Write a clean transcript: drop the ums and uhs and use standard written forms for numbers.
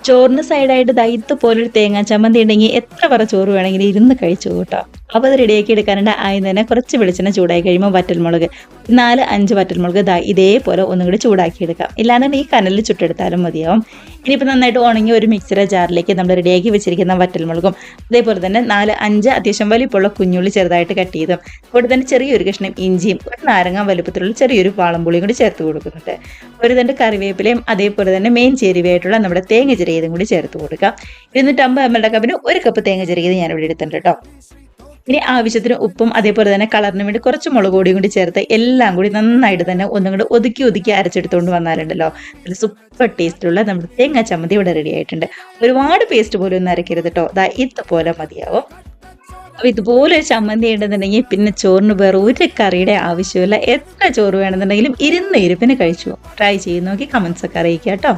ചോറിന് സൈഡായിട്ട് ദാ ഇതുപോലൊരു തേങ്ങാ ചമ്മന്തി ഉണ്ടെങ്കിൽ എത്ര പറ ചോറ് വേണമെങ്കിലും ഇരുന്ന് കഴിച്ചു കൂട്ടോ. അപ്പോൾ അത് റെഡിയാക്കി എടുക്കാനുണ്ട്. ആദ്യം തന്നെ കുറച്ച് വെളിച്ചെണ്ണ ചൂടായി കഴിയുമ്പോൾ വറ്റൽമുളക് 4-5 വറ്റൽമുളക് ദാ ഇതേപോലെ ഒന്നും കൂടി ചൂടാക്കി എടുക്കാം. ഇല്ലാന്നുണ്ടെങ്കിൽ ഈ കനലിൽ ചുട്ടെടുത്താലും മതിയാവും. ഇനിയിപ്പോൾ നന്നായിട്ട് ഉണങ്ങി ഒരു മിക്സിയുടെ ജാറിലേക്ക് നമ്മൾ റെഡിയാക്കി വെച്ചിരിക്കുന്ന വറ്റൽമുളകും അതേപോലെ തന്നെ 4-5 അത്യാവശ്യം വലിപ്പമുള്ള കുഞ്ഞുള്ളി ചെറുതായിട്ട് കട്ട് ചെയ്തും കൂടെ തന്നെ ചെറിയൊരു കഷ്ണം ഇഞ്ചിയും ഒരു നാരങ്ങ വലുപ്പത്തിലുള്ള ചെറിയൊരു വാളംപുളിയും കൂടി ചേർത്ത് കൊടുക്കുന്നുണ്ട്. ഒരു തണ്ട് കറിവേപ്പിലയും അതേപോലെ തന്നെ മെയിൻ ചേരുവയായിട്ടുള്ള നമ്മുടെ തേങ്ങ ചിരകിയതും കൂടി ചേർത്ത് കൊടുക്കാം. 250 ml കപ്പിന് 1 കപ്പ് തേങ്ങ ചിരകിയത് ഞാനിവിടെ എടുത്തിട്ടുണ്ട് കേട്ടോ. ഇനി ആവശ്യത്തിന് ഉപ്പും അതേപോലെ തന്നെ കളറിന് വേണ്ടി കുറച്ച് മുളക് പൊടിയും കൂടി ചേർത്ത് എല്ലാം കൂടി നന്നായിട്ട് തന്നെ ഒന്നും കൂടി ഒതുക്കി അരച്ചെടുത്തുകൊണ്ട് വന്നാലുണ്ടല്ലോ ഒരു സൂപ്പർ ടേസ്റ്റുള്ള നമ്മുടെ തേങ്ങാ ചമ്മന്തി ഇവിടെ റെഡി ആയിട്ടുണ്ട്. ഒരുപാട് പേസ്റ്റ് പോലും ഒന്നും അരക്കരുത് കേട്ടോ. ദാ ഇതുപോലെ മതിയാവും. അപ്പോൾ ഇതുപോലെ ഒരു ചമ്മന്തി ഉണ്ടെന്നുണ്ടെങ്കിൽ പിന്നെ ചോറിന് വേറെ ഒരു കറിയുടെ ആവശ്യമില്ല. എത്ര ചോറ് വേണമെന്നുണ്ടെങ്കിലും ഇരുന്ന് ഇരിപ്പിന് കഴിച്ചു. ട്രൈ ചെയ്ത് നോക്കി കമൻസ് ഒക്കെ അറിയിക്കാം കേട്ടോ.